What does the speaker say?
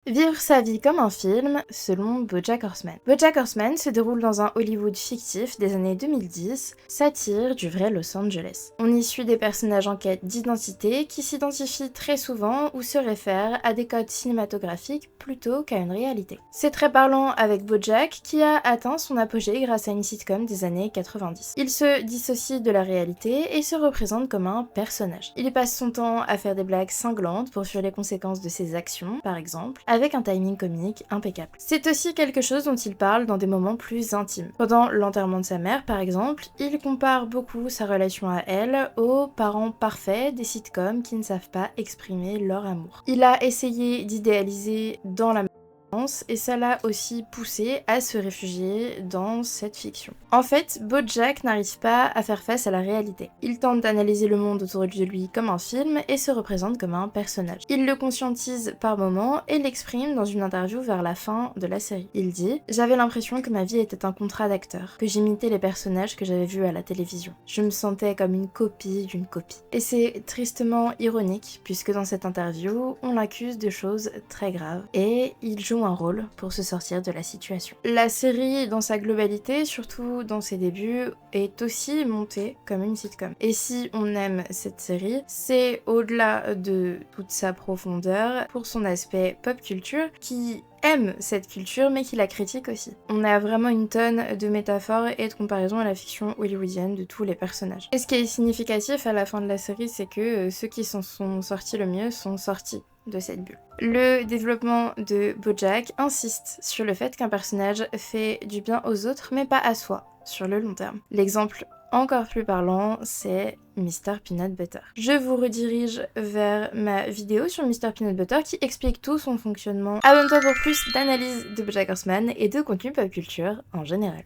Vivre sa vie comme un film, selon BoJack Horseman. BoJack Horseman se déroule dans un Hollywood fictif des années 2010, satire du vrai Los Angeles. On y suit des personnages en quête d'identité qui s'identifient très souvent ou se réfèrent à des codes cinématographiques plutôt qu'à une réalité. C'est très parlant avec BoJack qui a atteint son apogée grâce à une sitcom des années 90. Il se dissocie de la réalité et se représente comme un personnage. Il passe son temps à faire des blagues cinglantes pour fuir les conséquences de ses actions, par exemple, avec un timing comique impeccable. C'est aussi quelque chose dont il parle dans des moments plus intimes. Pendant l'enterrement de sa mère, par exemple, il compare beaucoup sa relation à elle aux parents parfaits des sitcoms qui ne savent pas exprimer leur amour. Il a essayé d'idéaliser dans la et ça l'a aussi poussé à se réfugier dans cette fiction. En fait, BoJack n'arrive pas à faire face à la réalité. Il tente d'analyser le monde autour de lui comme un film et se représente comme un personnage. Il le conscientise par moments et l'exprime dans une interview vers la fin de la série. Il dit « J'avais l'impression que ma vie était un contrat d'acteur, que j'imitais les personnages que j'avais vus à la télévision. Je me sentais comme une copie d'une copie. » Et c'est tristement ironique, puisque dans cette interview, on l'accuse de choses très graves et il joue un rôle pour se sortir de la situation. La série, dans sa globalité, surtout dans ses débuts, est aussi montée comme une sitcom. Et si on aime cette série, c'est au-delà de toute sa profondeur, pour son aspect pop culture, qui aime cette culture mais qui la critique aussi. On a vraiment une tonne de métaphores et de comparaisons à la fiction hollywoodienne de tous les personnages. Et ce qui est significatif à la fin de la série, c'est que ceux qui s'en sont sortis le mieux sont sortis de cette bulle. Le développement de BoJack insiste sur le fait qu'un personnage fait du bien aux autres mais pas à soi, sur le long terme. L'exemple encore plus parlant, c'est Mr. Peanut Butter. Je vous redirige vers ma vidéo sur Mr. Peanut Butter qui explique tout son fonctionnement. Abonne-toi pour plus d'analyses de BoJack Horseman et de contenu pop culture en général.